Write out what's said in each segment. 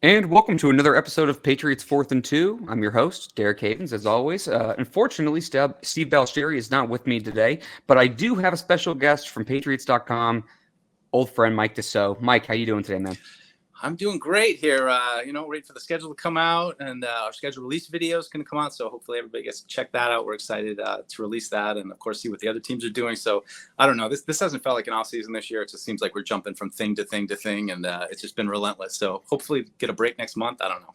And welcome to another episode of Patriots 4th and 2. I'm your host, Derek Havens, as always. Unfortunately, Steve Balsheri is not with me today, but I do have a special guest from PatsFans.com, old friend Mike Dussault. Mike, how you doing today, man? I'm doing great here. Waiting for the schedule to come out, and our schedule release video is going to come out. So hopefully everybody gets to check that out. We're excited to release that, and of course see what the other teams are doing. So I don't know. This hasn't felt like an off season this year. It just seems like we're jumping from thing to thing to thing, and it's just been relentless. So hopefully get a break next month. I don't know.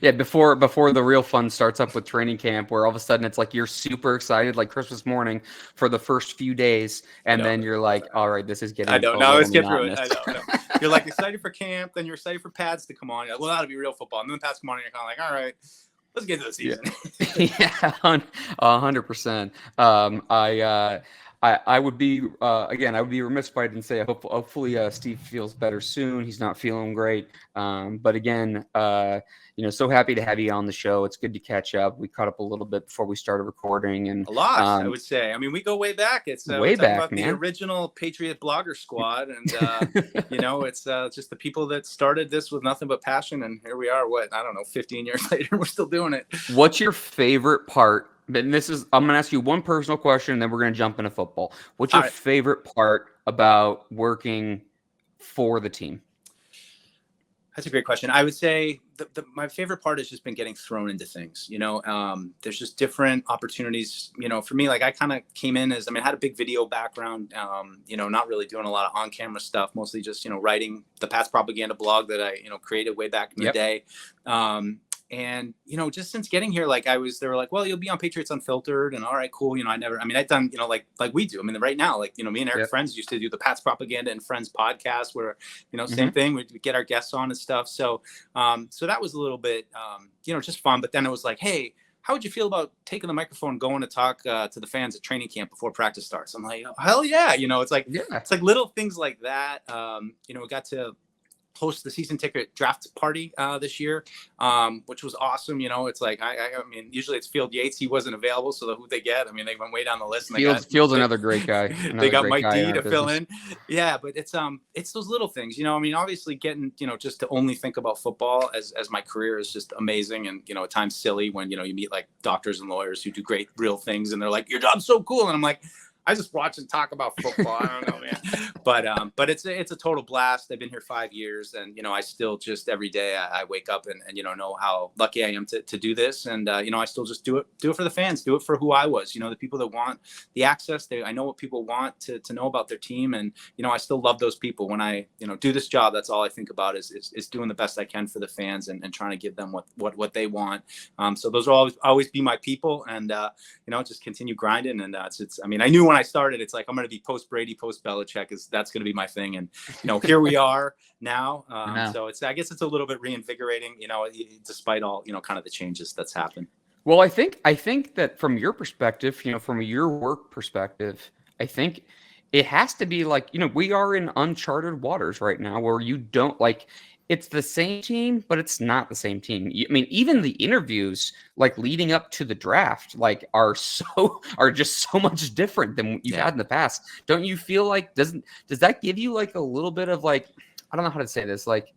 Yeah, before the real fun starts up with training camp, where all of a sudden it's like you're super excited, like Christmas morning, for the first few days, and then you're like, all right, this is getting. I don't know. Let's get through it. I know. You're like excited for camp, then you're excited for pads to come on. You're like, well, that'll be real football, and then pads come on, and you're kind of like, all right, let's get to the season. Yeah, 100%. I would be I would be remiss if I didn't say hopefully Steve feels better soon. He's not feeling great, but again, so happy to have you on the show. It's good to catch up. We caught up a little bit before we started recording, and a lot, I would say. I mean, we go way back. It's way back, about man. The original Patriot blogger squad, and it's just the people that started this with nothing but passion, and here we are. 15 years later, we're still doing it. What's your favorite part? And I'm going to ask you one personal question, and then we're going to jump into football. What's your favorite part about working for the team? That's a great question. I would say my favorite part has just been getting thrown into things. There's just different opportunities. For me, like I kind of came in I had a big video background. Not really doing a lot of on-camera stuff. Mostly just writing the Pats propaganda blog that I created way back in the day. And, just since getting here, they were like, well, you'll be on Patriots Unfiltered, and all right, cool. I've done, like we do. Right now, me and Eric Friends used to do the Pats Propaganda and Friends podcast where, same thing, we'd get our guests on and stuff. So, so that was a little bit, just fun. But then it was like, hey, how would you feel about taking the microphone and going to talk to the fans at training camp before practice starts? I'm like, oh, hell yeah. It's like little things like that. We got to host the season ticket draft party this year, which was awesome. It's like, usually it's Field Yates. He wasn't available. So who they get? They went way down the list. And Field's another great guy. They got Mike D to fill in. Yeah, but it's those little things, obviously getting, just to only think about football as my career is just amazing. And, at times silly when, you meet like doctors and lawyers who do great real things. And they're like, your job's so cool. And I'm like, I just watch and talk about football. I don't know, man. But it's a total blast. I've been here 5 years, and I still just every day I wake up and know how lucky I am to do this, and I still just do it for the fans, do it for who I was. The people that want the access. I know what people want to know about their team, and I still love those people. When I do this job, that's all I think about is doing the best I can for the fans and trying to give them what they want. So those will always be my people, and just continue grinding. And I knew when I started, it's like I'm going to be post Brady, post Belichick. That's going to be my thing. And here we are now. So I guess it's a little bit reinvigorating. Despite all kind of the changes that's happened. Well, I think that from your perspective, from your work perspective, I think it has to be like we are in uncharted waters right now, where you don't like. It's the same team, but it's not the same team. Even the interviews, like leading up to the draft, like are just so much different than what you've had in the past. Don't you feel like does that give you like a little bit of like, I don't know how to say this, like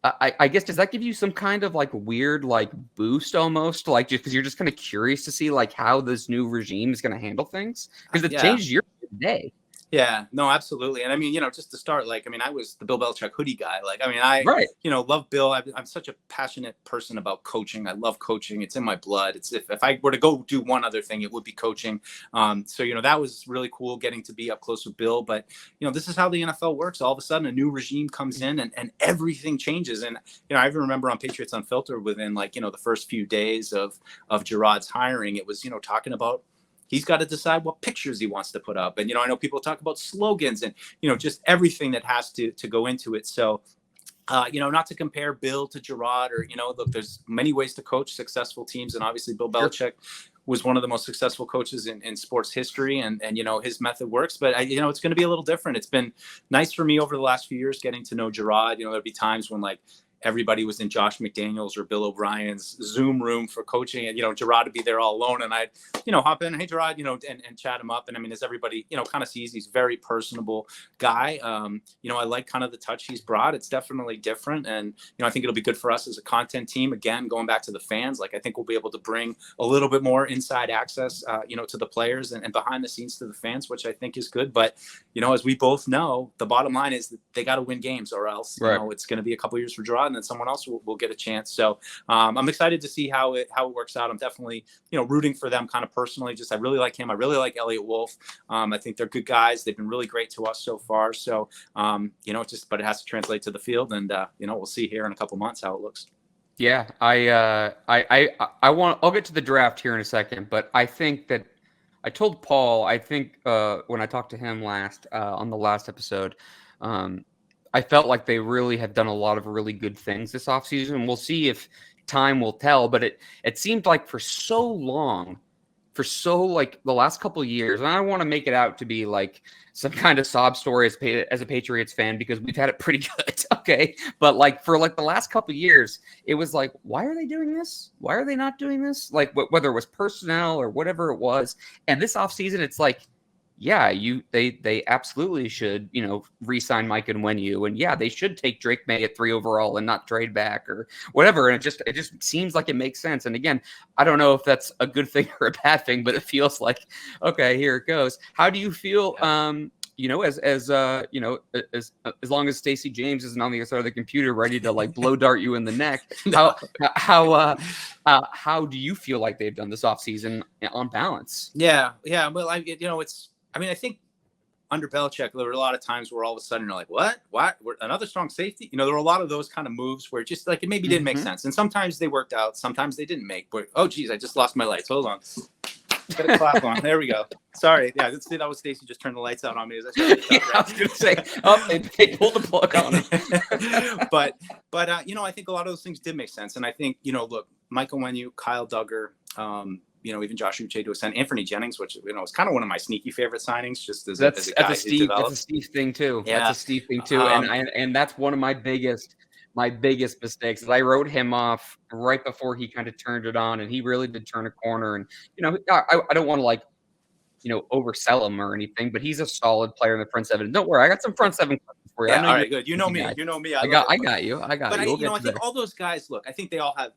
I guess, does that give you some kind of like weird like boost almost, like just because you're just kind of curious to see like how this new regime is going to handle things, because it changes your day. Yeah, no, absolutely. And just to start, I was the Bill Belichick hoodie guy. Love Bill. I'm such a passionate person about coaching. I love coaching. It's in my blood. It's if I were to go do one other thing, it would be coaching. So that was really cool getting to be up close with Bill. But, this is how the NFL works. All of a sudden, a new regime comes in and everything changes. And, I even remember on Patriots Unfiltered within the first few days of Gerard's hiring, it was, talking about, he's got to decide what pictures he wants to put up. And, I know people talk about slogans and, just everything that has to go into it. So, not to compare Bill to Gerard or, look, there's many ways to coach successful teams. And obviously Bill Belichick was one of the most successful coaches in sports history. And, his method works. But, it's going to be a little different. It's been nice for me over the last few years getting to know Gerard. There'll be times when everybody was in Josh McDaniels or Bill O'Brien's Zoom room for coaching, and Gerard would be there all alone, and I'd hop in, hey Gerard, and chat him up. And I mean, as everybody kind of sees, he's a very personable guy. I like kind of the touch he's brought. It's definitely different, and I think it'll be good for us as a content team. Again, going back to the fans, like I think we'll be able to bring a little bit more inside access, to the players and behind the scenes to the fans, which I think is good. But as we both know, the bottom line is that they got to win games, or else it's going to be a couple years for Gerard, and then someone else will get a chance. So I'm excited to see how it works out. I'm definitely rooting for them kind of personally. Just I really like him. I really like Elliot Wolf. I think they're good guys. They've been really great to us so far. So but it has to translate to the field, and we'll see here in a couple months how it looks. Yeah, I'll get to the draft here in a second, but I think that I told Paul, I think when I talked to him last on the last episode, I felt like they really have done a lot of really good things this offseason. We'll see if time will tell, but it seemed like for like the last couple of years, and I don't want to make it out to be like some kind of sob story as a Patriots fan, because we've had it pretty good, okay? But like for like the last couple of years, it was like, why are they doing this? Why are they not doing this? Like whether it was personnel or whatever it was. And this offseason, it's like, yeah, they absolutely should, re-sign Mike Onwenu, and yeah, they should take Drake May at 3 overall and not trade back or whatever. And it just seems like it makes sense. And again, I don't know if that's a good thing or a bad thing, but it feels like, okay, here it goes. How do you feel? As long as Stacey James isn't on the other side of the computer ready to like blow dart you in the neck, how do you feel like they've done this offseason on balance? Yeah. Well, I think under Belichick, there were a lot of times where all of a sudden you're like, what? Another strong safety? There were a lot of those kind of moves where just like it maybe didn't make sense. And sometimes they worked out, sometimes they didn't make. But oh geez, I just lost my lights. Hold on. Get a clap on. There we go. Sorry. Yeah, that was Stacey just turned the lights out on me. I was going to say, they pulled the plug on it. but I think a lot of those things did make sense. And I think, look, Mike Onwenu, Kyle Duggar, even Josh Uche to ascend, Anthony Jennings, which is kind of one of my sneaky favorite signings, just as a guy that's a Steve thing too. Yeah. That's a Steve thing too, and that's one of my biggest mistakes. I wrote him off right before he kind of turned it on, and he really did turn a corner. And I don't want to oversell him or anything, but he's a solid player in the front seven. Don't worry, I got some front seven questions for you. Yeah, all right, good. You know me. I got you. But I think all those guys. Look, I think they all have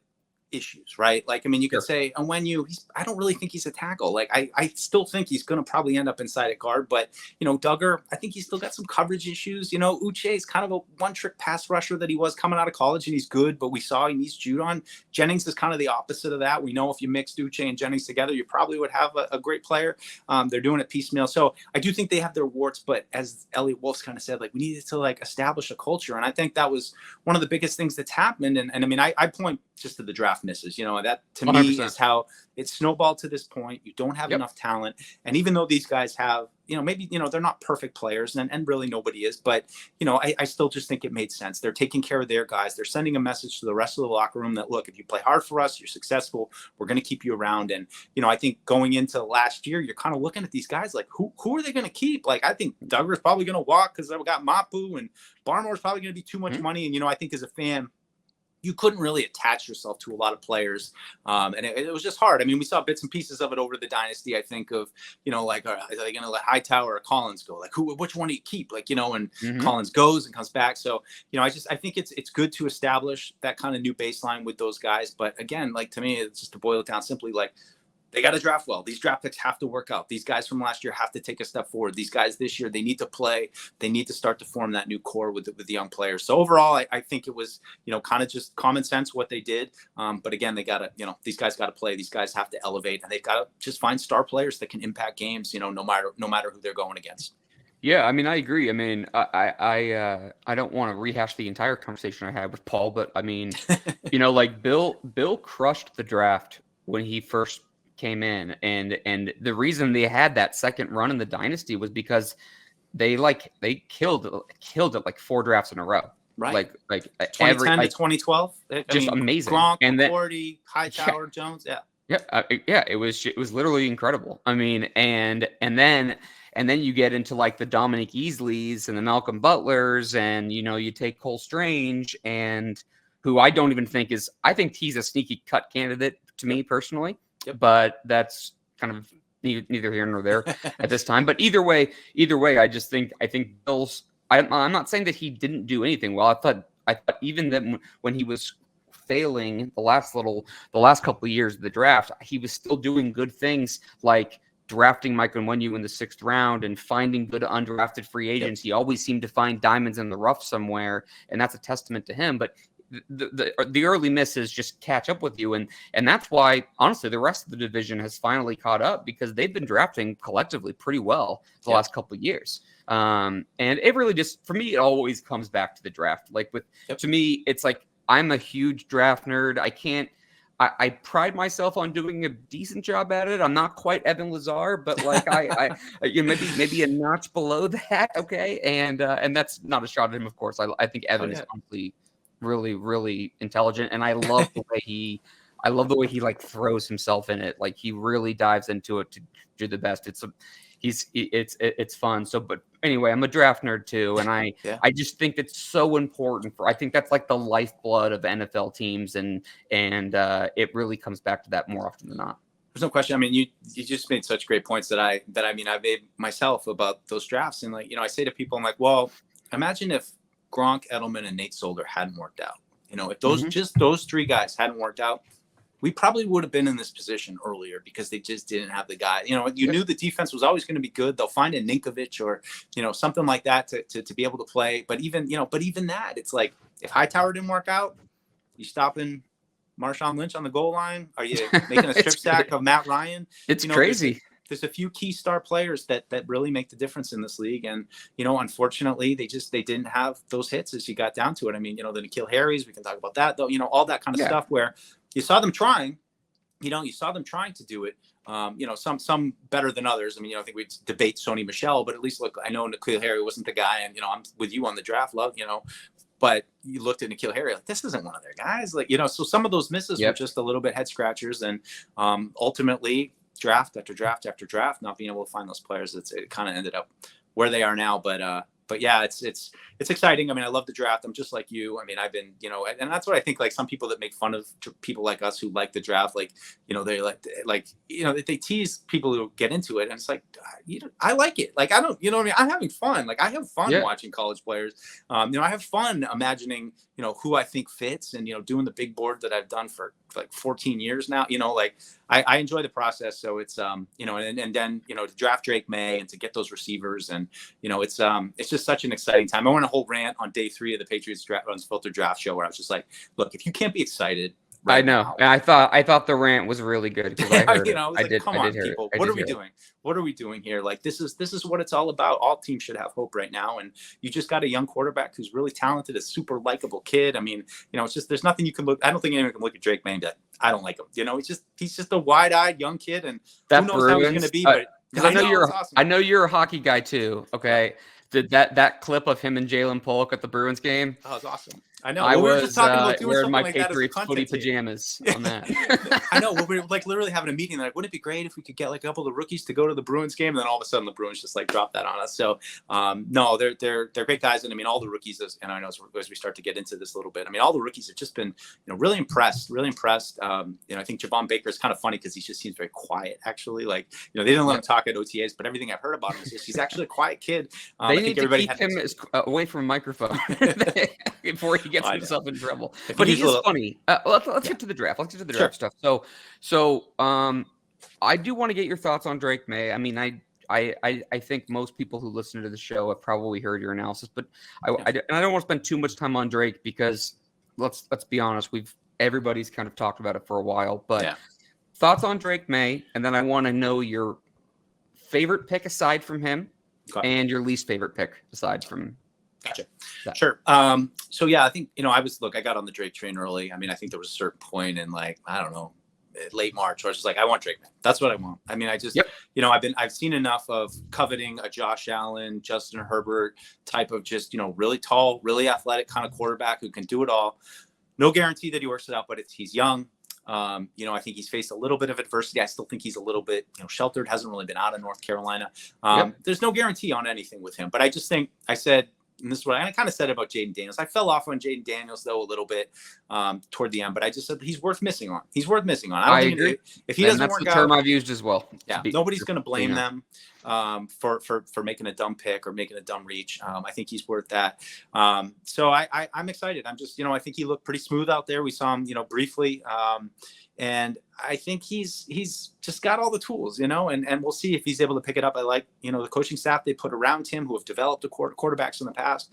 issues, right? Like, I mean, you could say, and when I don't really think he's a tackle. Like, I still think he's going to probably end up inside at guard, but, Duggar, I think he's still got some coverage issues. Uche is kind of a one-trick pass rusher that he was coming out of college, and he's good, but we saw he needs Judon. Jennings is kind of the opposite of that. We know if you mixed Uche and Jennings together, you probably would have a great player. They're doing it piecemeal. So I do think they have their warts, but as Elliot Wolf's kind of said, like, we needed to establish a culture. And I think that was one of the biggest things that's happened. And I mean, I point just to the draft misses, that to 100%. Me is how it snowballed to this point. You don't have enough talent. And even though these guys have, maybe, they're not perfect players, and really nobody is, but, I still just think it made sense. They're taking care of their guys. They're sending a message to the rest of the locker room that, look, if you play hard for us, you're successful, we're going to keep you around. And, I think going into last year, you're kind of looking at these guys like, who are they going to keep? Like, I think Duggar's probably going to walk because they've got Mapu, and Barmore's probably going to be too much money. And, I think as a fan, you couldn't really attach yourself to a lot of players. And it was just hard. I mean, we saw bits and pieces of it over the dynasty, I think, of, like, are they going to let Hightower or Collins go? Like, which one do you keep? Like, and Collins goes and comes back. So, I think it's good to establish that kind of new baseline with those guys. But again, like, to me, it's just to boil it down simply, like, they got to draft well. These draft picks have to work out. These guys from last year have to take a step forward. These guys this year, they need to play. They need to start to form that new core with the young players. So overall, I think it was, kind of just common sense what they did. But again, they got to, these guys got to play. These guys have to elevate, and they've got to just find star players that can impact games, no matter who they're going against. Yeah, I mean, I agree. I mean, I don't want to rehash the entire conversation I had with Paul, but I mean, like Bill crushed the draft when he first came in, and the reason they had that second run in the dynasty was because they killed it like 4 drafts in a row, right? Like 2010 to 2012, amazing. Gronk, and then McCourty, Hightower, Jones, it was literally incredible. I mean, and then you get into like the Dominic Easleys and the Malcolm Butlers, and you take Cole Strange, and who I don't even think is. I think he's a sneaky cut candidate to me personally, but that's kind of neither here nor there at this time. But either way, I think Bills. I'm not saying that he didn't do anything well. I thought even that when he was failing the last couple of years of the draft, he was still doing good things like drafting Mike Onwenu in the 6th round and finding good undrafted free agents. He always seemed to find diamonds in the rough somewhere, and that's a testament to him. But the early misses just catch up with you, and that's why honestly the rest of the division has finally caught up, because they've been drafting collectively pretty well the last couple of years. And it really just, for me, it always comes back to the draft. Like to me, it's like I'm a huge draft nerd. I pride myself on doing a decent job at it. I'm not quite Evan Lazar, but like I maybe a notch below that. Okay, and that's not a shot at him, of course. I think Evan is honestly really, really intelligent, and I love the way he like throws himself in it. Like he really dives into it to do the best. It's fun. So, but anyway, I'm a draft nerd too, and I just think it's so important I think that's like the lifeblood of NFL teams, and it really comes back to that more often than not. There's no question. I mean, you just made such great points that I made myself about those drafts, and like, I say to people, I'm like, well, imagine if Gronk, Edelman, and Nate Solder hadn't worked out. If those 3 guys hadn't worked out, we probably would have been in this position earlier, because they just didn't have the guy. You knew the defense was always going to be good. They'll find a Ninkovich or, something like that to be able to play. But even that, it's like, if Hightower didn't work out, you stopping Marshawn Lynch on the goal line? Are you making a strip sack of Matt Ryan? It's crazy. There's a few key star players that really make the difference in this league. And, unfortunately, they didn't have those hits as you got down to it. I mean, the N'Keal Harrys, we can talk about that, though, all that kind of stuff where you saw them trying, to do it. Some better than others. I mean, I think we'd debate Sony Michel, but at least look, I know N'Keal Harry wasn't the guy, and, I'm with you on the draft love, but you looked at N'Keal Harry like, this isn't one of their guys. Like, so some of those misses were just a little bit head scratchers, and ultimately, draft after draft after draft, not being able to find those players, it kind of ended up where they are now. But yeah, it's exciting. I mean, I love the draft. I'm just like you. I mean, I've been, and that's what I think, like some people that make fun of people like us who like the draft, like, they tease people who get into it. And it's like, I like it. Like, I don't, what I mean? I'm having fun. Like, I have fun watching college players. I have fun imagining, who I think fits, and, doing the big board that I've done for like 14 years now, like I enjoy the process. So it's, and then, to draft Drake May and to get those receivers, and, it's just such an exciting time. I went a whole rant on day 3 of the Patriots Unfiltered Draft Show, where I was just like, look, if you can't be excited, right, I know. Now, I thought the rant was really good, because I heard it. Come on, people. What are we doing? What are we doing here? Like, this is what it's all about. All teams should have hope right now. And you just got a young quarterback who's really talented, a super likable kid. I mean, it's just, there's nothing you can look. I don't think anyone can look at Drake May and be like, I don't like him. He's just a wide-eyed young kid, and that who knows how he's going to be. But I know you're a hockey guy too. Okay. Did that clip of him and Jalen Polk at the Bruins game? Oh, it's awesome. I know. I was just talking about wearing my Patriots footy pajamas on that. I know. We were like literally having a meeting. Like, wouldn't it be great if we could get like a couple of the rookies to go to the Bruins game? And then all of a sudden the Bruins just like dropped that on us. So no, they're great guys. And I mean, all the rookies, and I know as we start to get into this a little bit, I mean, all the rookies have just been, really impressed. I think Javon Baker is kind of funny because he just seems very quiet, actually. Like, they didn't let him talk at OTAs, but everything I've heard about him is just, he's actually a quiet kid. They need to keep him away from a microphone before he gets himself in trouble. But he is funny. Let's get to the draft. Let's get to the draft stuff. So I do want to get your thoughts on Drake May. I mean, I think most people who listen to the show have probably heard your analysis, but I don't want to spend too much time on Drake, because let's be honest, everybody's kind of talked about it for a while. But thoughts on Drake May, and then I want to know your favorite pick aside from him, and your least favorite pick aside from. Gotcha. Sure. So yeah, I think, I got on the Drake train early. I mean, I think there was a certain point in, like, I don't know, late March, where I was just like, I want Drake May. That's what I want. I mean, I just, I've seen enough of coveting a Josh Allen, Justin Herbert type of just, really tall, really athletic kind of quarterback who can do it all. No guarantee that he works it out, but he's young. I think he's faced a little bit of adversity. I still think he's a little bit, sheltered, hasn't really been out of North Carolina. There's no guarantee on anything with him, but I just think, I said, and this is what I kind of said about Jaden Daniels. I fell off on Jaden Daniels though a little bit toward the end, but I just said he's worth missing on. He's worth missing on. I don't think agree. If he doesn't that's work the out, term I've used as well. Yeah, nobody's going to blame them for making a dumb pick or making a dumb reach. I think he's worth that. So I'm excited. I'm just, I think he looked pretty smooth out there. We saw him, briefly. And I think he's just got all the tools, and we'll see if he's able to pick it up. I like, the coaching staff they put around him who have developed quarterbacks in the past.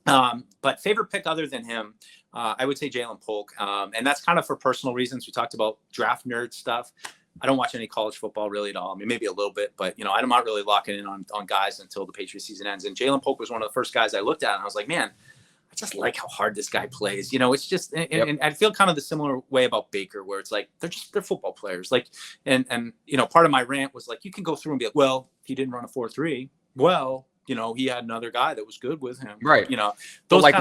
But favorite pick other than him, I would say Jalen Polk. And that's kind of for personal reasons. We talked about draft nerd stuff. I don't watch any college football really at all. I mean, maybe a little bit, but I'm not really locking in on guys until the Patriots season ends. And Jalen Polk was one of the first guys I looked at, and I was like, man, I just like how hard this guy plays. It's just, and I feel kind of the similar way about Baker, where it's like they're football players. Like, and part of my rant was like, you can go through and be like, well, he didn't run a 4.3. Well, he had another guy that was good with him. Right. Those like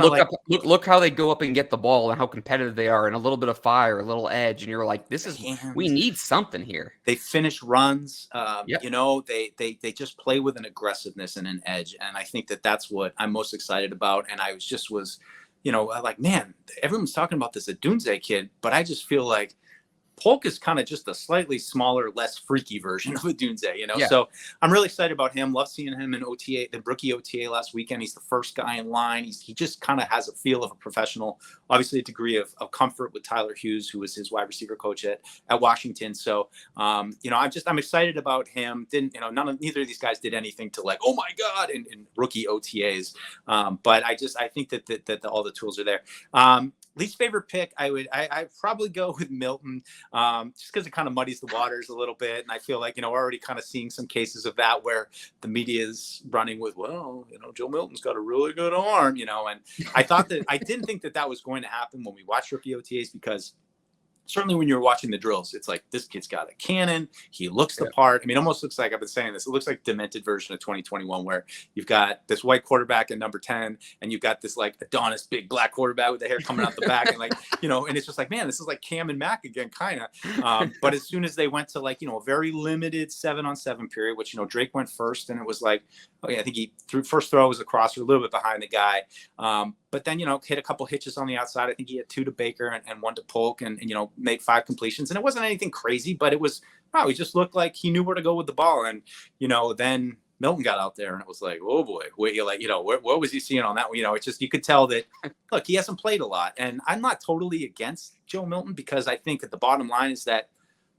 look how they go up and get the ball and how competitive they are, and a little bit of fire, a little edge, and you're like, we need something here. They finish runs. They just play with an aggressiveness and an edge, and I think that's what I'm most excited about. And I was like, man, everyone's talking about this Adunze kid, but I just feel like Polk is kind of just a slightly smaller, less freaky version of Adunze, So I'm really excited about him. Love seeing him in OTA, the rookie OTA last weekend. He's the first guy in line. He just kind of has a feel of a professional, obviously a degree of comfort with Tyler Hughes, who was his wide receiver coach at Washington. So, I'm excited about him. Neither of these guys did anything to like, oh my God, in rookie OTAs. But I think that all the tools are there. Least favorite pick, I'd probably go with Milton, just because it kind of muddies the waters a little bit. And I feel like, we're already kind of seeing some cases of that where the media is running with, well, Joe Milton's got a really good arm, and I didn't think that was going to happen when we watched rookie OTAs, because certainly when you're watching the drills, it's like, this kid's got a cannon. He looks the part. I mean, it almost looks like, I've been saying this, it looks like demented version of 2021, where you've got this white quarterback at number 10, and you've got this like Adonis big black quarterback with the hair coming out the back. And like, and it's just like, man, this is like Cam and Mac again, kind of. But as soon as they went to like, a very limited 7-on-7 period, which, Drake went first, and it was like, okay, I think he first throw was a crosser, a little bit behind the guy. But then, hit a couple hitches on the outside. I think he had 2 to Baker and 1 to Polk, and made 5 completions. And it wasn't anything crazy, but it was, he just looked like he knew where to go with the ball. And, then Milton got out there, and it was like, oh boy, wait, what was he seeing on that one? It's just, you could tell that, look, he hasn't played a lot. And I'm not totally against Joe Milton, because I think that the bottom line is that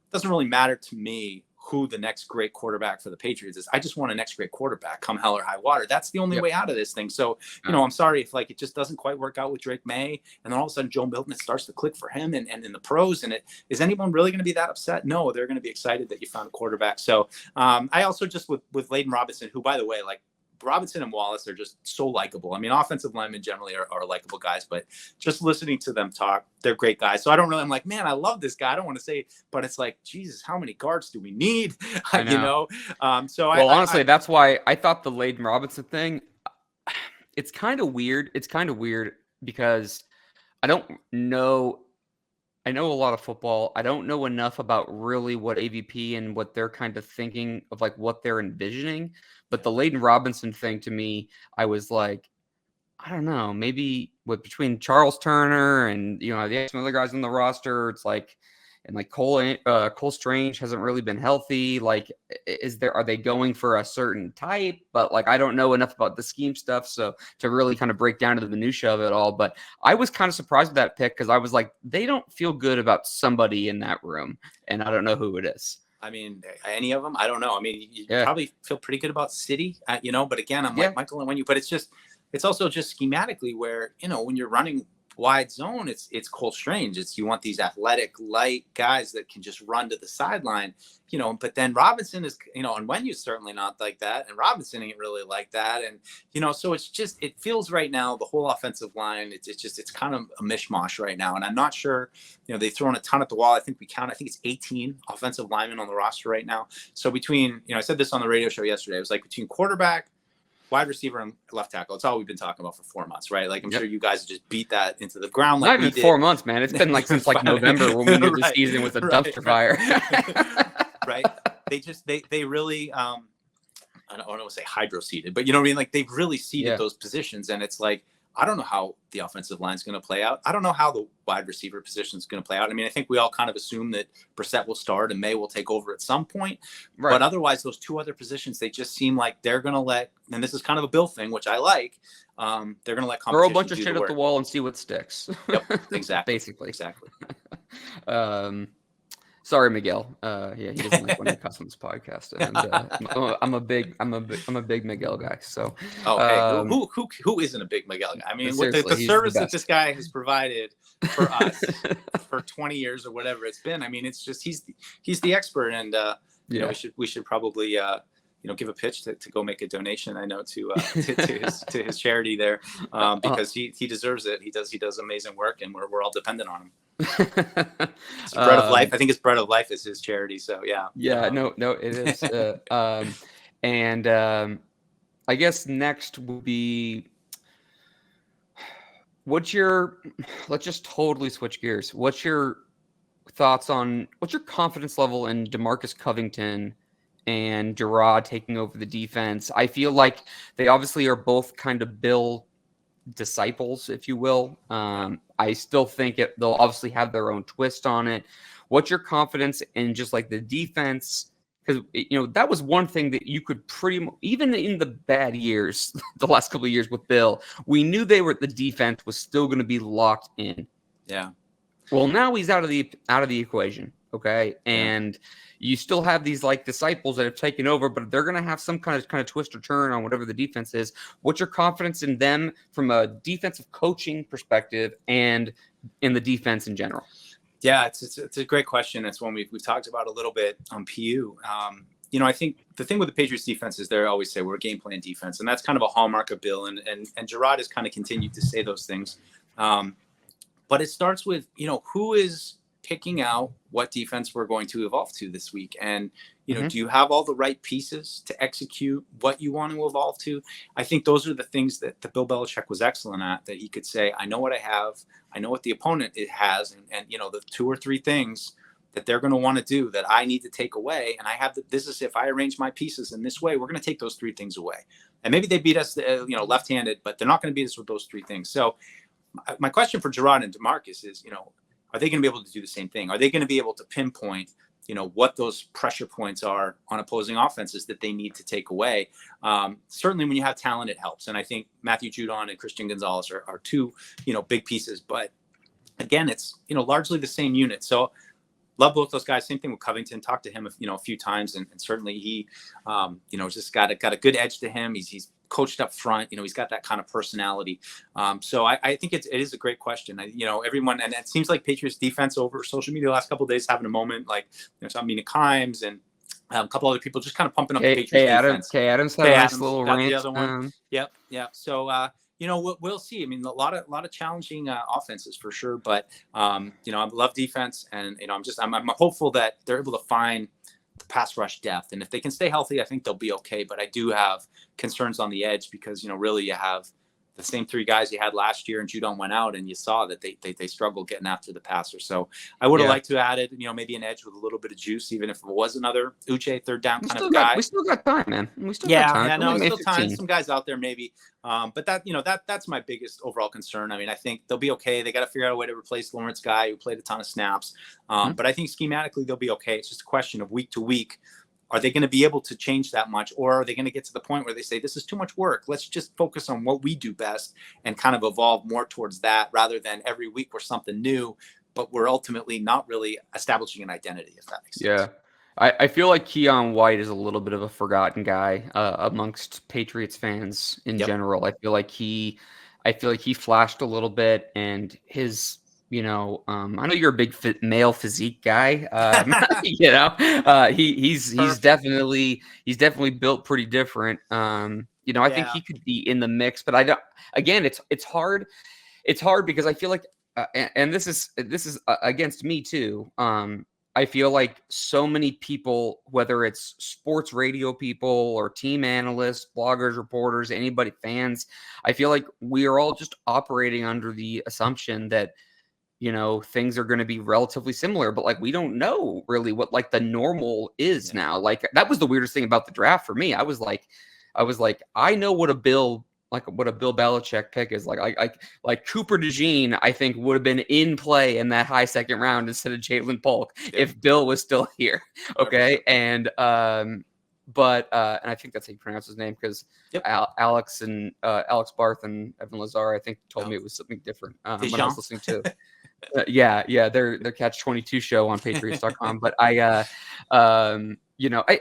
it doesn't really matter to me who the next great quarterback for the Patriots is. I just want a next great quarterback come hell or high water. That's the only way out of this thing. So, I'm sorry if like it just doesn't quite work out with Drake May, and then all of a sudden Joe Milton, it starts to click for him and in the pros. And is anyone really going to be that upset? No, they're going to be excited that you found a quarterback. So I also just with Layden Robinson, who, by the way, like, Robinson and Wallace are just so likable. I mean, offensive linemen generally are likable guys, but just listening to them talk, they're great guys. So I'm like, man, I love this guy. I don't want to say, but it's like, Jesus, how many guards do we need? Honestly, that's why I thought the Layden Robinson thing, it's kind of weird. It's kind of weird because I don't know. I know a lot of football. I don't know enough about really what AVP and what they're kind of thinking of, like what they're envisioning. But the Layden Robinson thing, to me, I was like, I don't know, maybe between Charles Turner and, the some other guys on the roster, it's like, and like Cole Strange hasn't really been healthy. Like, are they going for a certain type? But like, I don't know enough about the scheme stuff, so to really kind of break down to the minutia of it all. But I was kind of surprised with that pick, because I was like, they don't feel good about somebody in that room, and I don't know who it is. I mean, any of them? I don't know. I mean, you probably feel pretty good about City, but again, I'm like Michael and when but it's also just schematically where, when you're running wide zone, it's Cole Strange. You want these athletic, light guys that can just run to the sideline, but then Robinson is, and Wenyu's certainly not like that. And Robinson ain't really like that. And, so it's just, it feels right now, the whole offensive line, it's kind of a mishmash right now. And I'm not sure, they've thrown a ton at the wall. I think it's 18 offensive linemen on the roster right now. So between, I said this on the radio show yesterday, it was like between quarterback, wide receiver, and left tackle. It's all we've been talking about for 4 months, right? Like, I'm sure you guys just beat that into the ground. Like, not even 4 months, man. It's been like since like November when we knew the season was a dumpster fire. Right. They really, I don't want to say hydro seeded, but you know what I mean? Like they've really seeded those positions. And it's like, I don't know how the offensive line is going to play out. I don't know how the wide receiver position is going to play out. I mean, I think we all kind of assume that Brissett will start and May will take over at some point. Right. But otherwise, those two other positions, they just seem like they're going to let, and this is kind of a Bill thing, which I like, they're going to let competition throw a bunch of shit at the wall and see what sticks. Yep, exactly. Basically. Exactly. Sorry, Miguel. Yeah, he doesn't like when I cuss on this podcast, and I'm a big Miguel guy. So, hey, who isn't a big Miguel guy? I mean, with the service that this guy has provided for us for 20 years or whatever it's been. I mean, it's just he's the expert, and you know, we should probably give a pitch to go make a donation. I know to his charity there, because he deserves it. He does amazing work, and we're all dependent on him. It's Bread of Life. I think it's Bread of Life is his charity. So yeah. No, it is. I guess next will be let's just totally switch gears. What's your confidence level in DeMarcus Covington and Gerard taking over the defense? I feel like they obviously are both kind of Bill disciples, if you will. I still think they'll obviously have their own twist on it. What's your confidence in just like the defense? Because that was one thing that you could even in the bad years, the last couple of years with Bill, we knew the defense was still going to be locked in. Yeah. Well, now he's out of the equation. Okay. And you still have these like disciples that have taken over, but they're going to have some kind of twist or turn on whatever the defense is. What's your confidence in them from a defensive coaching perspective and in the defense in general? Yeah, it's a great question. It's one we've talked about a little bit on PU. I think the thing with the Patriots defense is they always say we're a game plan defense, and that's kind of a hallmark of Bill, and Gerard has kind of continued to say those things. But it starts with, who is picking out what defense we're going to evolve to this week. And, do you have all the right pieces to execute what you want to evolve to? I think those are the things that the Bill Belichick was excellent at, that he could say, I know what I have. I know what the opponent has. And the 2 or 3 things that they're going to want to do that I need to take away. And I have this is, if I arrange my pieces in this way, we're going to take those 3 things away. And maybe they beat us, left-handed, but they're not going to beat us with those 3 things. So my question for Gerard and DeMarcus is, are they going to be able to do the same thing? Are they going to be able to pinpoint, what those pressure points are on opposing offenses that they need to take away? Certainly when you have talent, it helps. And I think Matthew Judon and Christian Gonzalez are 2, big pieces. But again, it's, largely the same unit. So love both those guys. Same thing with Covington. Talked to him, a few times, and certainly he, just got a good edge to him. He's coached up front. He's got that kind of personality. So I think it is a great question. Everyone, and it seems like Patriots defense over social media the last couple of days having a moment, like so Mina Kimes and a couple other people just kind of pumping up the Patriots defense. Kay Adams had a nice little rant. The other one. Yep. So we'll see. I mean, a lot of challenging offenses for sure, but I love defense, and I'm hopeful that they're able to find the pass rush depth, and if they can stay healthy, I think they'll be okay. But I do have concerns on the edge, because really you have the same 3 guys you had last year, and Judon went out, and you saw that they struggled getting after the passer. So I would have liked to have added, maybe an edge with a little bit of juice, even if it was another Uche third down kind of guy. We still got time, man. We still got time. Yeah, no, still time. Some guys out there maybe, but that's my biggest overall concern. I mean, I think they'll be okay. They got to figure out a way to replace Lawrence Guy, who played a ton of snaps. But I think schematically they'll be okay. It's just a question of week to week. Are they going to be able to change that much, or are they going to get to the point where they say, this is too much work, let's just focus on what we do best and kind of evolve more towards that, rather than every week we're something new, but we're ultimately not really establishing an identity, if that makes sense. Yeah. I feel like Keon White is a little bit of a forgotten guy amongst Patriots fans in general. I feel like he flashed a little bit, and his, I know you're a big male physique guy. He's definitely built pretty different. I think he could be in the mix, but I don't. Again, it's hard. It's hard because I feel like, and this is against me too. I feel like so many people, whether it's sports radio people or team analysts, bloggers, reporters, anybody, fans, I feel like we are all just operating under the assumption that things are going to be relatively similar, but like we don't know really what like the normal is now. Like that was the weirdest thing about the draft for me. I was like, I know what a Bill Belichick pick is. Like Cooper DeJean, I think would have been in play in that high second round instead of Jalen Polk if Bill was still here. Okay, 100%. And I think that's how you pronounce his name, because Alex Barth and Evan Lazar, I think, told me it was something different when I was listening to. Their Catch-22 show on Patriots.com. But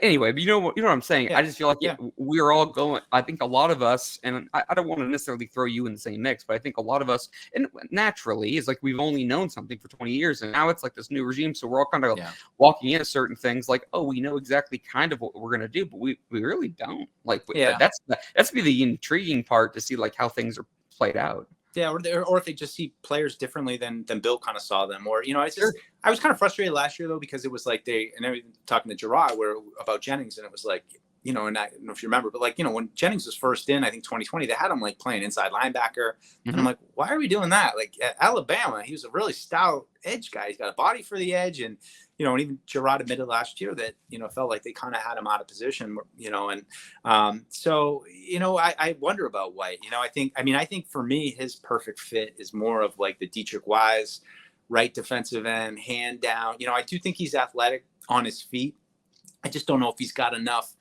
anyway, you know what I'm saying. I just feel like we're all going. I think a lot of us, and I don't want to necessarily throw you in the same mix, but I think a lot of us, and naturally, is like we've only known something for 20 years, and now it's like this new regime, so we're all kind of walking into certain things like, oh, we know exactly kind of what we're gonna do, but we really don't. Like, that's be the intriguing part, to see like how things are played out. Yeah, or if they just see players differently than Bill kind of saw them, or it's just I was kind of frustrated last year though, because it was like and I was talking to Gerard about Jennings, and it was like, and I don't know if you remember, but like when Jennings was first in, I think 2020, they had him like playing inside linebacker, and I'm like, why are we doing that? Like at Alabama, he was a really stout edge guy. He's got a body for the edge, and and even Gerard admitted last year that felt like they kind of had him out of position, so I wonder about White. I think for me his perfect fit is more of like the Dietrich Wise, right defensive end, hand down. I do think he's athletic on his feet. I just don't know if he's got enough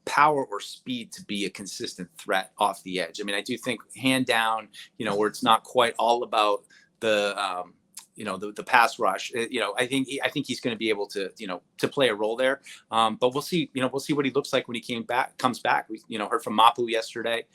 power or speed to be a consistent threat off the edge. I do think hand down, where it's not quite all about the the pass rush. I think he's going to be able to to play a role there. But we'll see. We'll see what he looks like when he comes back. We heard from Mapu yesterday.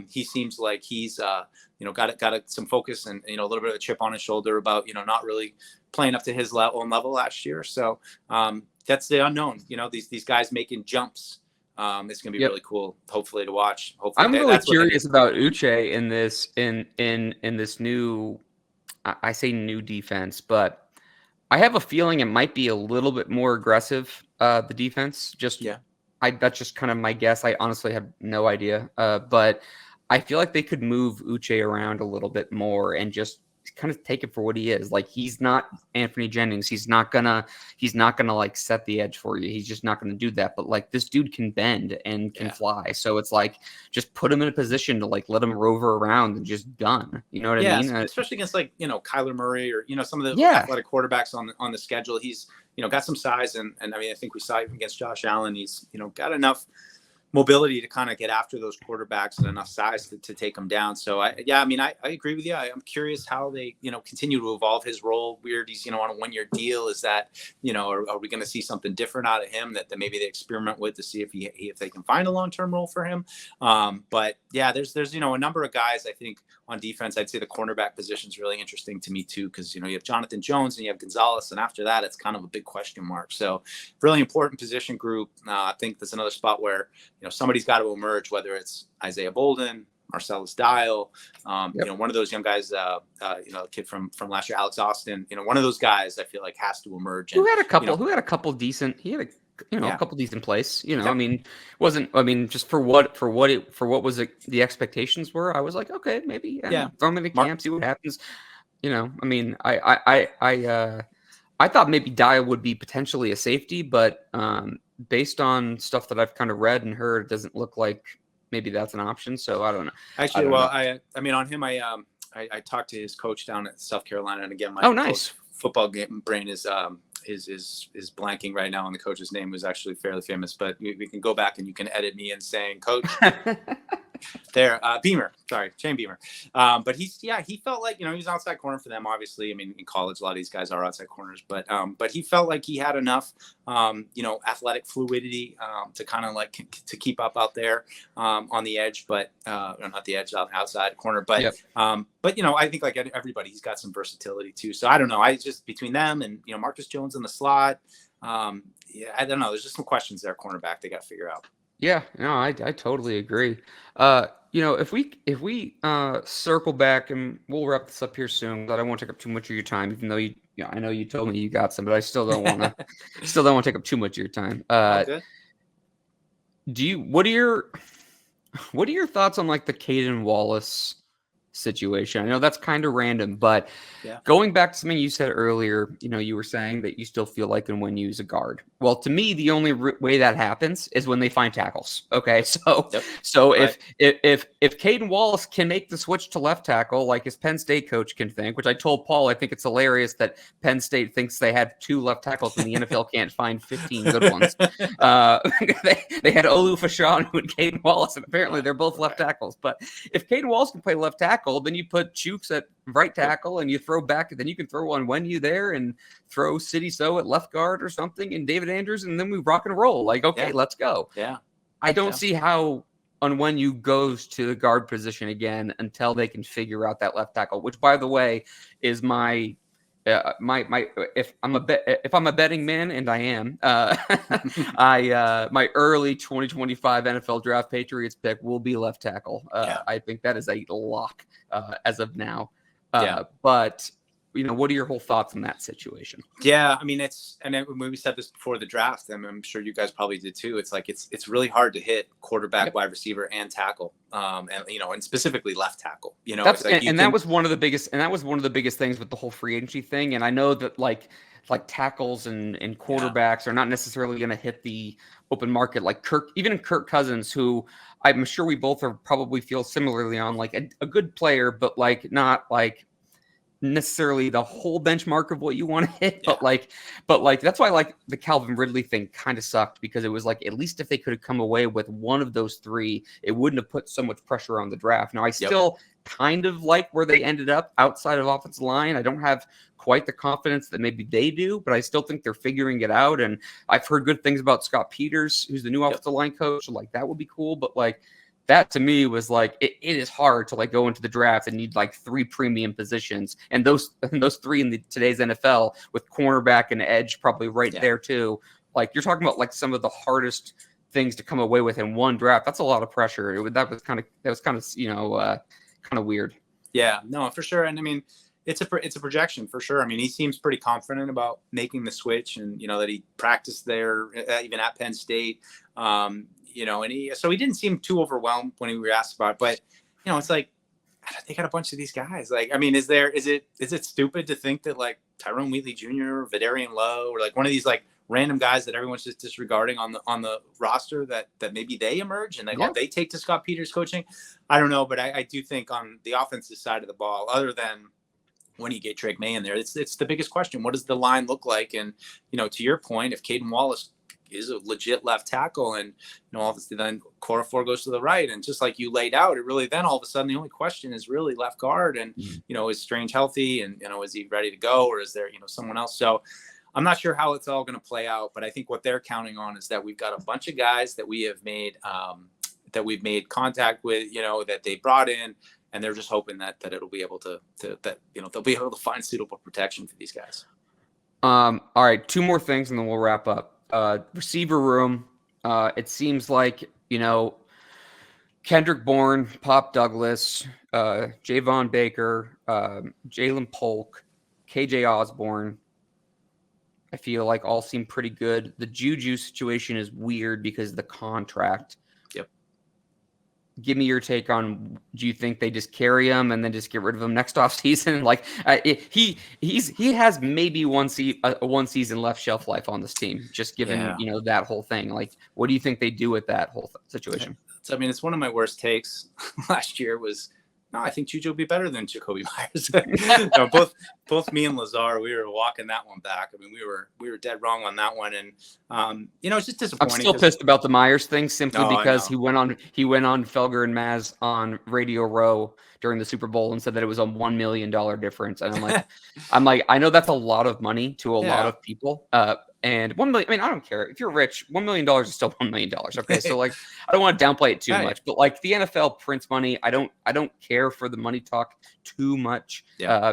He seems like he's got some focus and a little bit of a chip on his shoulder about not really playing up to his own level last year. So that's the unknown. These guys making jumps. It's gonna be really cool, hopefully, to watch. Hopefully, I'm really curious about Uche in this new. I say new defense, but I have a feeling it might be a little bit more aggressive. The defense, that's just kind of my guess. I honestly have no idea, but I feel like they could move Uche around a little bit more and just kind of take it for what he is. Like, he's not Anthony Jennings. He's not gonna like set the edge for you. He's just not gonna do that. But like, this dude can bend and can fly. So it's like, just put him in a position to like let him rover around and just gun. You know what I mean? Especially against like Kyler Murray or some of the athletic quarterbacks on the schedule. He's got some size, and I think we saw even against Josh Allen. He's got enough mobility to kind of get after those quarterbacks and enough size to take them down. So I agree with you. I'm curious how they, continue to evolve his role. Weird. He's, on a 1-year deal. Is that, are we going to see something different out of him that maybe they experiment with to see if they can find a long-term role for him? But yeah, there's, a number of guys, I think, on defense. I'd say the cornerback position is really interesting to me too, because, you have Jonathan Jones and you have Gonzalez, and after that, it's kind of a big question mark. So really important position group. I think there's another spot where, somebody's got to emerge, whether it's Isaiah Bolden, Marcellus Dial, one of those young guys, kid from last year, Alex Austin, one of those guys I feel like has to emerge. Who had a couple decent plays, just for what was it, the expectations were, I was like, okay, maybe throw him in the camp, see what happens. I thought maybe Dial would be potentially a safety, but based on stuff that I've kind of read and heard, it doesn't look like maybe that's an option. So I don't know. Actually, on him, I talked to his coach down at South Carolina, and again, my nice football game brain is blanking right now, and the coach's name was actually fairly famous, but we can go back and you can edit me in saying coach. There, Beamer, sorry, Shane Beamer. But he felt like, he was outside corner for them, obviously. In college, a lot of these guys are outside corners, but he felt like he had enough, athletic fluidity to kind of like to keep up out there on the edge, but not the edge, outside corner. But I think like everybody, he's got some versatility too. So I don't know. I just, between them and Marcus Jones in the slot, I don't know. There's just some questions there, cornerback, they got to figure out. Yeah, no, I totally agree. If we circle back, and we'll wrap this up here soon, but I won't take up too much of your time, even though I know you told me you got some, but I still don't want to take up too much of your time. Okay. What are your thoughts on like the Caden Wallace situation. I know that's kind of random, but going back to something you said earlier, you were saying that you still feel like and when you use a guard. Well, to me, the only way that happens is when they find tackles. Okay, so Right. if Caden Wallace can make the switch to left tackle, like his Penn State coach can think, which I told Paul, I think it's hilarious that Penn State thinks they had 2 left tackles when the NFL can't find 15 good ones. They had Olu Fashanu and Caden Wallace, and apparently they're both left tackles. But if Caden Wallace can play left tackle, then you put Chooks at right tackle and you throw back, then you can throw on Wenyu there and throw City So at left guard or something and David Andrews, and then we rock and roll. Like, okay, let's go. Yeah. I don't see how Onwenu goes to the guard position again until they can figure out that left tackle, which, by the way, is my if I'm a betting man, and I am, my early 2025 NFL draft Patriots pick will be left tackle. I think that is a lock as of now. But what are your whole thoughts on that situation? Yeah, I mean, when we said this before the draft, and I'm sure you guys probably did too. It's like it's really hard to hit quarterback, wide receiver, and tackle, and specifically left tackle. That was one of the biggest things with the whole free agency thing. And I know that like tackles and quarterbacks are not necessarily going to hit the open market. Like Kirk Cousins, who I'm sure we both are probably feel similarly on, like a good player, but like not like necessarily the whole benchmark of what you want to hit, but like that's why like the Calvin Ridley thing kind of sucked, because it was like, at least if they could have come away with one of those 3, it wouldn't have put so much pressure on the draft. Now I still kind of like where they ended up outside of offensive line. I don't have quite the confidence that maybe they do, but I still think they're figuring it out. And I've heard good things about Scott Peters, who's the new offensive line coach. So like that would be cool, but like that to me was like, it is hard to like go into the draft and need like 3 premium positions, and those 3 in today's NFL with cornerback and edge probably there too. Like you're talking about like some of the hardest things to come away with in one draft. That's a lot of pressure. That was kind of weird. Yeah, no, for sure. And I mean, it's a projection for sure. I mean, he seems pretty confident about making the switch, and that he practiced there even at Penn State. And he didn't seem too overwhelmed when we were asked about it, but it's like, they got a bunch of these guys. Like, I mean, is it stupid to think that like Tyrone Wheatley Jr., Vidarian Lowe, or like one of these like random guys that everyone's just disregarding on the roster that maybe they emerge and they take to Scott Peters coaching? I don't know, but I do think on the offensive side of the ball, other than when you get Drake May in there, it's the biggest question. What does the line look like? And to your point, if Caden Wallace is a legit left tackle, and obviously then Corafor goes to the right, and just like you laid out, it really then all of a sudden the only question is really left guard, and is Strange healthy, and is he ready to go, or is there someone else? So I'm not sure how it's all going to play out, but I think what they're counting on is that we've got a bunch of guys that we have made contact with, that they brought in, and they're just hoping that it'll be able to they'll be able to find suitable protection for these guys. All right, 2 more things and then we'll wrap up. Receiver room, it seems like Kendrick Bourne, Pop Douglas, Javon Baker, Jalen Polk, KJ Osborne, I feel like all seem pretty good. The Juju situation is weird because of the contract. Give me your take on, do you think they just carry him and then just get rid of him next offseason? Like he has maybe one season left shelf life on this team, just given that whole thing. Like, what do you think they do with that whole situation? So, I mean, it's one of my worst takes last year was, no, I think Juju will be better than Jacoby Myers. Both me and Lazar, we were walking that one back. I mean, we were dead wrong on that one, and it's just disappointing. I'm still pissed about the Myers thing simply because he went on Felger and Maz on Radio Row during the Super Bowl and said that it was a $1 million difference, and I'm like, I know that's a lot of money to a lot of people. And $1 million, I mean, I don't care. If you're rich, $1 million is still $1 million. Okay. So like, I don't want to downplay it too much, but like the NFL prints money. I don't care for the money talk too much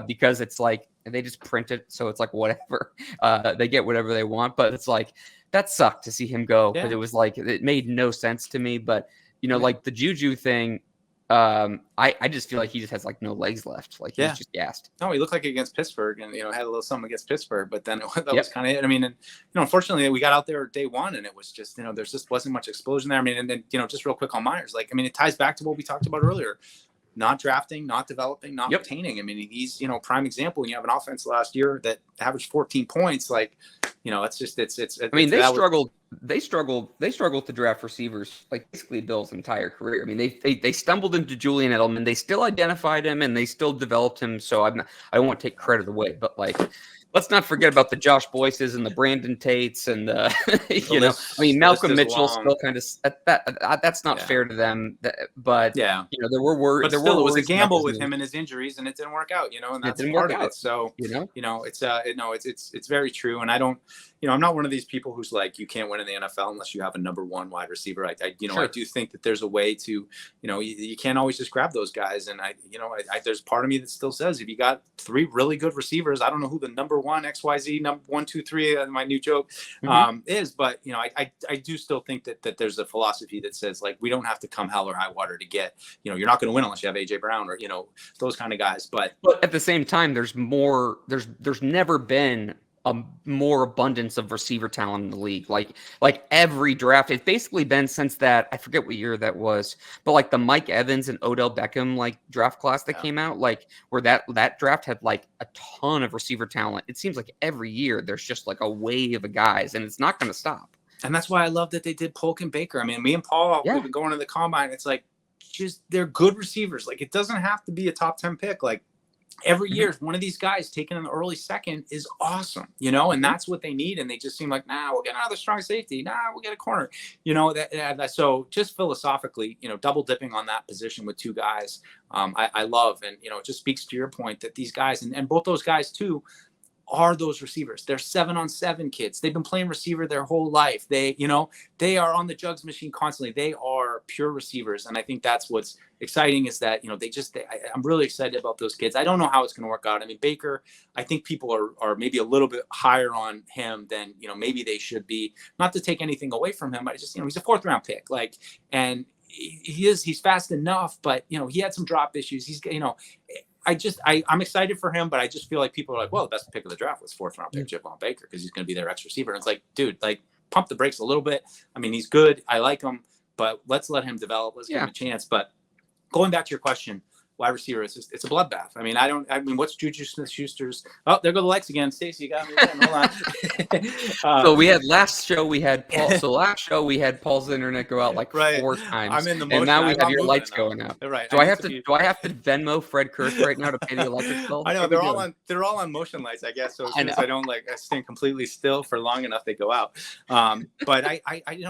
because it's like, they just print it. So it's like, whatever, they get whatever they want, but it's like, that sucked to see him go. But it was like, it made no sense to me, but like the Juju thing, I just feel like he just has like no legs left. Like he's just gassed. No, he looked like against Pittsburgh, and had a little something against Pittsburgh, but then that was kind of it. I mean, and unfortunately, we got out there day one, and it was just there just wasn't much explosion there. I mean, and then just real quick on Myers, like, I mean, it ties back to what we talked about earlier. not drafting, not developing, not Yep. retaining. I mean, he's, prime example. When you have an offense last year that averaged 14 points, like, it's just, I mean, they struggled. They struggled to draft receivers like basically Bill's entire career. I mean, they stumbled into Julian Edelman. They still identified him and they still developed him. So I won't take credit away, but like, let's not forget about the Josh Boyces and the Brandon Tates and Malcolm Mitchell still kind of that's not fair to them. But yeah, there were worries. But still, it was a gamble with him and his injuries, and it didn't work out. And that's part of it. So it's very true. And I don't. I'm not one of these people who's like, you can't win in the NFL unless you have a number one wide receiver. I do think that there's a way to, you can't always just grab those guys. And there's part of me that still says, if you got three really good receivers, I don't know who the number one XYZ number 1, 2, 3, my new joke is, but I do still think that there's a philosophy that says, like, we don't have to come hell or high water to get, you're not going to win unless you have AJ Brown or, those kind of guys. But at the same time, there's never been a more abundance of receiver talent in the league. Like every draft, it's basically been since that, I forget what year that was, but like the Mike Evans and Odell Beckham like draft class that came out, like where that draft had like a ton of receiver talent. It seems like every year there's just like a wave of guys, and it's not going to stop. And that's why I love that they did Polk and Baker. I mean, me and Paul, we've been going to the combine. It's like, just, they're good receivers. Like, it doesn't have to be a top 10 pick. Like, every year, one of these guys taken in the early second is awesome, and that's what they need. And they just seem like, we'll get another strong safety. We'll get a corner, so just philosophically, double dipping on that position with two guys, I love. And, it just speaks to your point that these guys and both those guys too, are those receivers. They're 7-on-7 kids. They've been playing receiver their whole life. They are on the jugs machine constantly. They are pure receivers. And I think that's what's exciting is that, I'm really excited about those kids. I don't know how it's going to work out. I mean, Baker, I think people are maybe a little bit higher on him than, maybe they should be, not to take anything away from him. I just, he's a 4th round pick. And he's fast enough, but he had some drop issues. He's, I'm excited for him, but I just feel like people are like, well, the best pick of the draft was 4th round pick Javon Baker because he's going to be their X receiver. And it's like, dude, like, pump the brakes a little bit. I mean, he's good. I like him, but let's let him develop. Let's give him a chance. But going back to your question, wide receiver, it's a bloodbath. I mean, what's Juju Smith-Schuster's? Oh, there go the lights again. Stacey, you got me again. Hold on. So last show we had Paul. So last show we had Paul's internet go out like 4 times. I'm in the motion. And now we have your lights going out. Right. Do I have to Venmo Fred Kurth right now to pay the electric bill? I know they're all on motion lights, I guess. So as soon as I don't I stand completely still for long enough, they go out. But I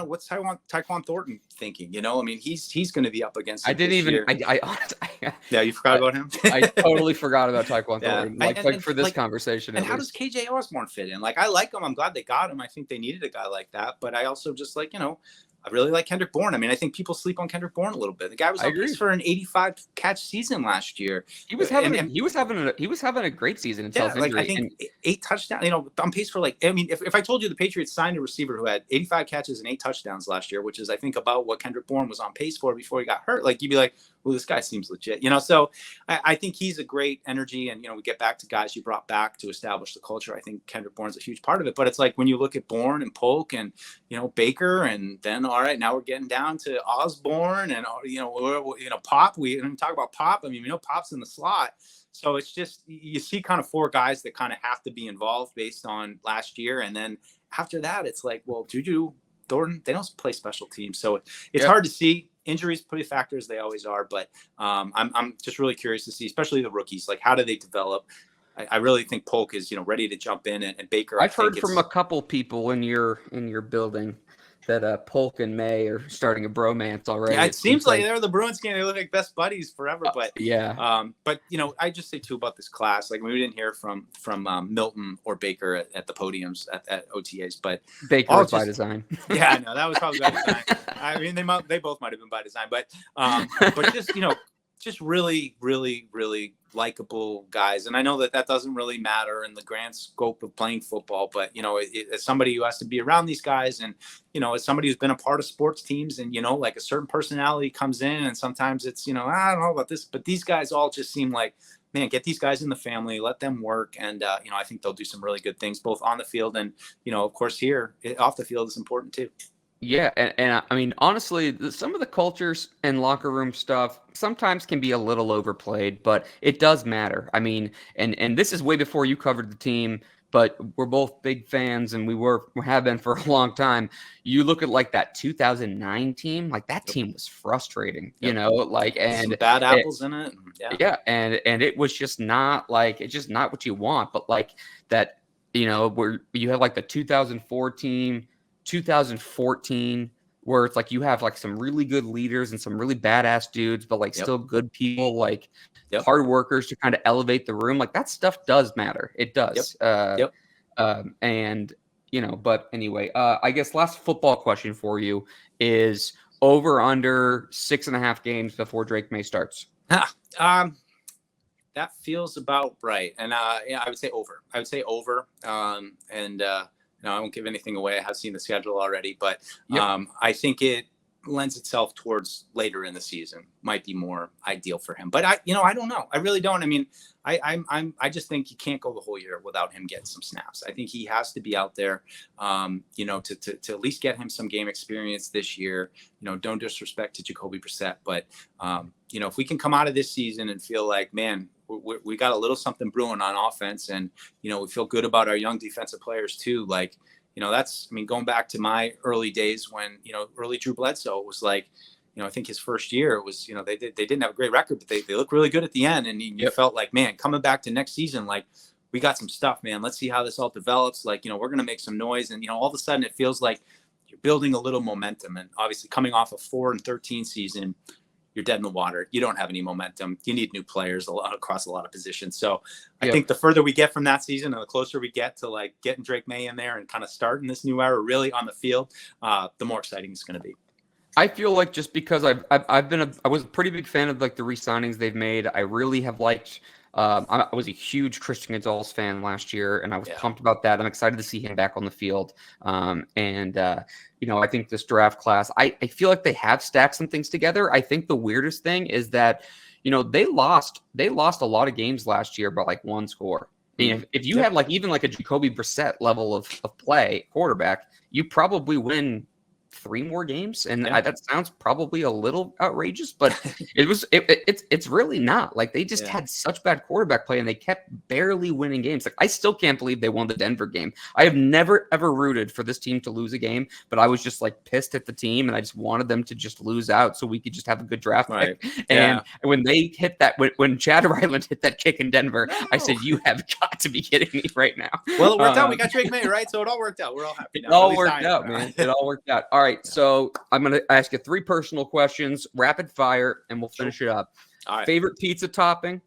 what's Tyquan Thornton thinking? I mean, he's going to be up against. I didn't even. Yeah, you forgot about him. I totally forgot about Tyquan Thornton. For this conversation. And how does KJ Osborne fit in? Like, I like him. I'm glad they got him. I think they needed a guy like that. But I also just I really like Kendrick Bourne. I mean, I think people sleep on Kendrick Bourne a little bit. The guy was on pace for an 85 catch season last year. He was having a great season until his injury. I think 8 touchdowns. On pace for if I told you the Patriots signed a receiver who had 85 catches and 8 touchdowns last year, which is I think about what Kendrick Bourne was on pace for before he got hurt, you'd be like, well, this guy seems legit, So I think he's a great energy. And, we get back to guys you brought back to establish the culture. I think Kendrick Bourne's a huge part of it. But it's like when you look at Bourne and Polk and, Baker, and then, all right, now we're getting down to Osborne and, Pop. We didn't talk about Pop. I mean, Pop's in the slot. So it's just, you see kind of 4 guys that kind of have to be involved based on last year. And then after that, it's like, well, Juju, Thornton, they don't play special teams. So it's hard to see. Injuries play factors, they always are, but I'm just really curious to see, especially the rookies, like how do they develop? I really think Polk is ready to jump in, and Baker. I've heard from a couple people in your building that Polk and May are starting a bromance already. Yeah, it seems like they're the Bruins game. They look like best buddies forever. But but I just say too about this class. Like we didn't hear from Milton or Baker at the podiums at OTAs, but Baker was by design. Yeah, I know that was probably by design. I mean, they both might have been by design, but just just really, really, really likable guys. And I know that doesn't really matter in the grand scope of playing football, but, as somebody who has to be around these guys and, as somebody who's been a part of sports teams and, like a certain personality comes in and sometimes it's, I don't know about this, but these guys all just seem like, man, get these guys in the family, let them work. And, I think they'll do some really good things both on the field and, of course here off the field is important too. Yeah, and I mean, honestly, some of the cultures and locker room stuff sometimes can be a little overplayed, but it does matter. I mean, and this is way before you covered the team, but we're both big fans, and we have been for a long time. You look at like that 2009 team, like that Yep. team was frustrating, Yep. like, Some and bad it, apples in it. Yeah. yeah, and it was just not like it's just not what you want. But like that, where you have like the 2004 team, 2014, where it's like you have like some really good leaders and some really badass dudes, but like Yep. still good people, like Yep. hard workers to kind of elevate the room. Like that stuff does matter. It Yep. does. Yep. And but anyway, I guess last football question for you is over under 6.5 games before Drake May starts. That feels about right. And yeah, I would say over. And I won't give anything away. I have seen the schedule already, but Yep. I think it lends itself towards later in the season might be more ideal for him. But I don't know. I really don't. I mean, I just think you can't go the whole year without him getting some snaps. I think he has to be out there, to at least get him some game experience this year. Don't disrespect to Jacoby Brissett, but if we can come out of this season and feel like, man, we got a little something brewing on offense, and we feel good about our young defensive players too. Like, going back to my early days when early Drew Bledsoe was like, I think his first year it was, they didn't have a great record, but they looked really good at the end, and you felt like, man, coming back to next season, like we got some stuff, man. Let's see how this all develops. Like, we're gonna make some noise, and all of a sudden it feels like you're building a little momentum, and obviously coming off a 4-13 season, you're dead in the water. You don't have any momentum. You need new players across a lot of positions. So I think the further we get from that season and the closer we get to like getting Drake May in there and kind of starting this new era really on the field, the more exciting it's going to be. I feel like just because I was a pretty big fan of like the re-signings they've made. I really have liked. I was a huge Christian Gonzalez fan last year, and I was pumped about that. I'm excited to see him back on the field. I think this draft class, I feel like they have stacked some things together. I think the weirdest thing is that, they lost a lot of games last year by like one score. If you have like even like a Jacoby Brissett level of play quarterback, you probably win 3 more games, and that sounds probably a little outrageous, but it's really not. Like they just had such bad quarterback play, and they kept barely winning games. Like I still can't believe they won the Denver game. I have never ever rooted for this team to lose a game, but I was just like pissed at the team, and I just wanted them to just lose out so we could just have a good draft pick. And when they hit that, when Chad Ryland hit that kick in Denver, I said, "You have got to be kidding me right now." Well, it worked out. We got Drake May, right? So it all worked out. We're all happy now. It all worked out, man. It all worked out. All right, so I'm going to ask you 3 personal questions, rapid fire, and we'll finish it up. All right. Favorite pizza topping?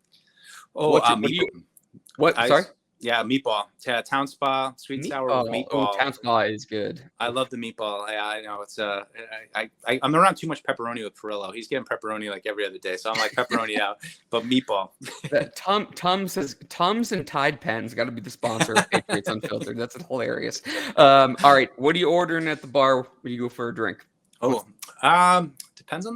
Oh, Sorry? Yeah, meatball. Yeah, Town Spa, sweet and sour meatball. Oh, Town Spa is good. I love the meatball. I know it's I'm around too much pepperoni with Perillo. He's getting pepperoni like every other day, so I'm like pepperoni out. But meatball. Tums and Tide Pens got to be the sponsor of Patriots Unfiltered. That's hilarious. All right, what are you ordering at the bar when you go for a drink? Depends on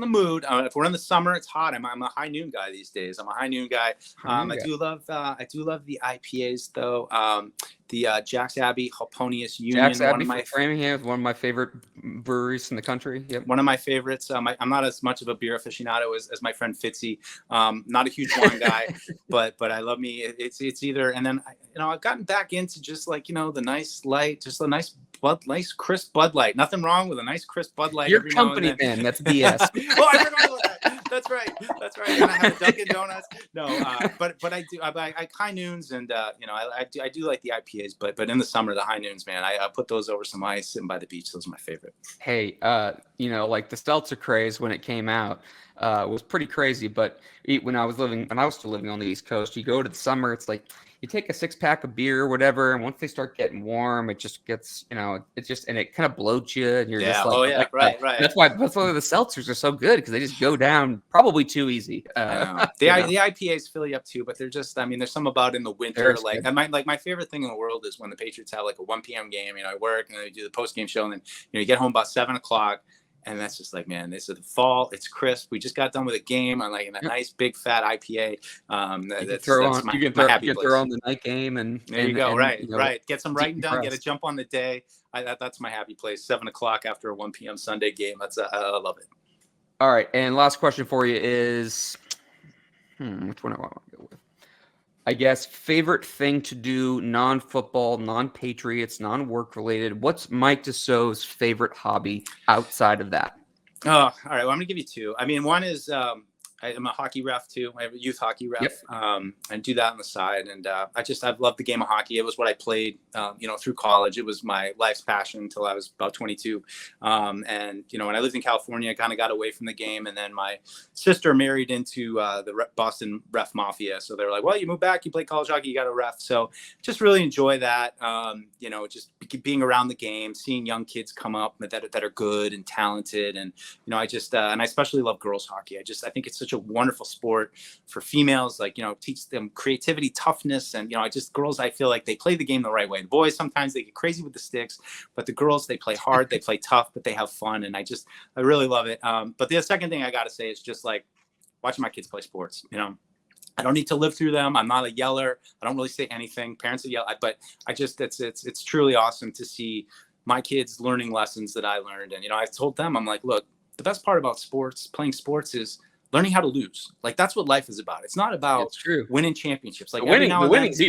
the mood. If we're in the summer, it's hot. I'm a high noon guy these days. I'm a high noon guy. I do love the IPAs though. The Jack's Abbey Hoponius Union. Jack's Abbey from Framingham is one of my favorite breweries in the country. Yep. One of my favorites. I'm not as much of a beer aficionado as my friend Fitzy. Not a huge wine guy, but I love me. It's either, and then I've gotten back into just like the nice light, just a nice crisp Bud Light. Nothing wrong with a nice crisp Bud Light. Your company, man. That's BS. Oh, I forgot about that. That's right. And I have a Dunkin' Donuts. No, but I do. I high noons, and I do like the IPAs, but in the summer, the high noons, man, I put those over some ice, sitting by the beach. Those are my favorite. Hey, like the seltzer craze when it came out was pretty crazy. But when I was still living on the East Coast, you go to the summer, it's like you take a 6-pack of beer or whatever, and once they start getting warm, it just gets, and it kind of bloats you, and you're just like, right. That's why the seltzers are so good, because they just go down probably too easy. The IPAs fill you up too, but they're just, there's some about in the winter. My favorite thing in the world is when the Patriots have like a 1 p.m. game. I work and I do the post game show, and then you get home about 7 o'clock. And that's just like, man, it's the fall. It's crisp. We just got done with a game on like a nice big fat IPA. That's my happy place. Throw on the night game and there you go. Right. Get some writing done. Get a decompress. jump on the day. That's my happy place. 7 o'clock after a 1 p.m. Sunday game. I love it. All right. And last question for you is, which one do I want to go with? I guess favorite thing to do, non-football, non-Patriots, non-work related. What's Mike Dussault's favorite hobby outside of that? Oh, all right. Well, I'm gonna give you two. I mean, one is I'm a hockey ref too. I have a youth hockey ref, and do that on the side. And I've loved the game of hockey. It was what I played, through college. It was my life's passion until I was about 22. And when I lived in California, I kind of got away from the game. And then my sister married into the Boston ref mafia. So they were like, well, you moved back, you play college hockey, you got a ref. So just really enjoy that. Just being around the game, seeing young kids come up that are good and talented. And, and I especially love girls hockey. I think it's such a wonderful sport for females, teach them creativity, toughness. And, girls, I feel like they play the game the right way. The boys, sometimes they get crazy with the sticks, but the girls, they play hard, they play tough, but they have fun. And I really love it. But the second thing I got to say is just like watching my kids play sports, I don't need to live through them. I'm not a yeller. I don't really say anything. Parents are yell, but it's truly awesome to see my kids learning lessons that I learned. And, I told them, I'm like, look, the best part about playing sports is learning how to lose. Like that's what life is about. It's not about winning championships. Like winning's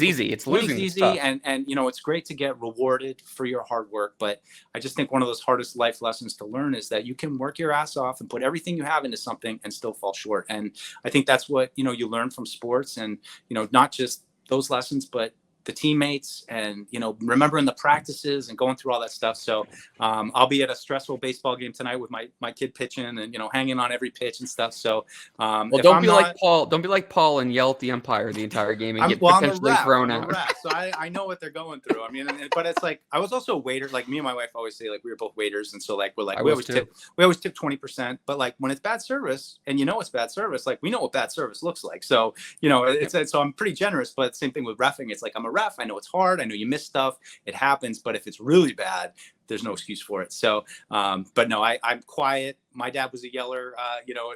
easy. It's losing easy. And it's great to get rewarded for your hard work. But I just think one of those hardest life lessons to learn is that you can work your ass off and put everything you have into something and still fall short. And I think that's what, you learn from sports and, not just those lessons, but the teammates and, remembering the practices and going through all that stuff. So I'll be at a stressful baseball game tonight with my kid pitching and, hanging on every pitch and stuff. So don't be like Paul and yell at the umpire the entire game and get potentially thrown out. So I know what they're going through. I mean, but it's like, I was also a waiter. Like me and my wife always say, like, we were both waiters. And so like, we always tip 20%, but like when it's bad service and it's bad service, like we know what bad service looks like. So, so I'm pretty generous, but same thing with reffing. It's like, I'm a ref. I know it's hard. I know you miss stuff. It happens. But if it's really bad, there's no excuse for it. So, but no, I'm quiet. My dad was a yeller,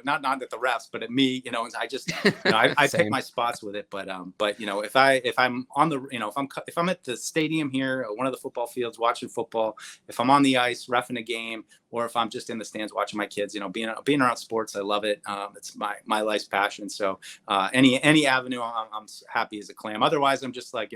not at the refs, but at me, and I just, I pick my spots with it. But if I'm on the, if I'm at the stadium here, or one of the football fields watching football, if I'm on the ice reffing a game, or if I'm just in the stands watching my kids, being around sports, I love it. It's my life's passion. So any avenue, I'm happy as a clam. Otherwise, I'm just like,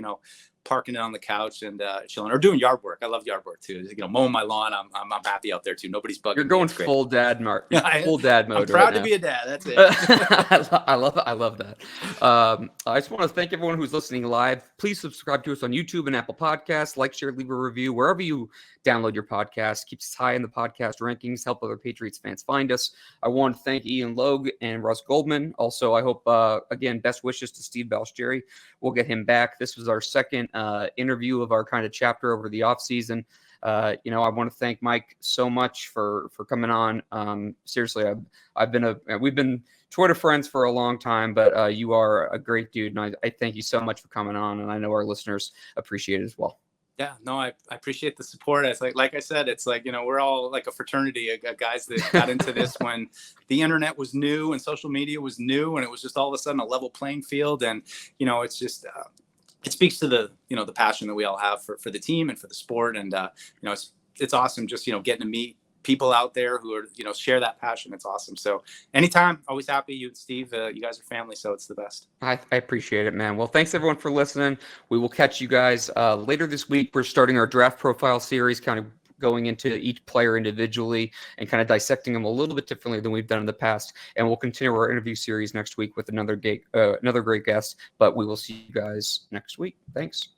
parking it on the couch and chilling or doing yard work. I love yard work too. Mowing my lawn. I'm happy out there too. Nobody's bugging. You're going full dad mode. Full dad mode. I'm proud to be a dad. That's it. I love that. I just want to thank everyone who's listening live. Please subscribe to us on YouTube and Apple Podcasts. Like, share, leave a review wherever you download your podcast. Keeps us high in the podcast rankings. Help other Patriots fans find us. I want to thank Ian Logue and Russ Goldman. Also, I hope again best wishes to Steve Balstieri. We'll get him back. This was our second interview of our kind of chapter over the offseason. I want to thank Mike so much for coming on. Seriously, we've been Twitter friends for a long time, but you are a great dude, and I thank you so much for coming on, and I know our listeners appreciate it as well. Yeah, no, I appreciate the support. It's like I said, it's like, we're all like a fraternity of guys that got into this when the internet was new and social media was new, and it was just all of a sudden a level playing field. And, it's just, it speaks to the, the passion that we all have for the team and for the sport. And, it's awesome just, getting to meet people out there who are, share that passion. It's awesome. So anytime, always happy. You and Steve, you guys are family. So it's the best. I appreciate it, man. Well, thanks everyone for listening. We will catch you guys later this week. We're starting our draft profile series, kind of going into each player individually and kind of dissecting them a little bit differently than we've done in the past. And we'll continue our interview series next week with another great guest, but we will see you guys next week. Thanks.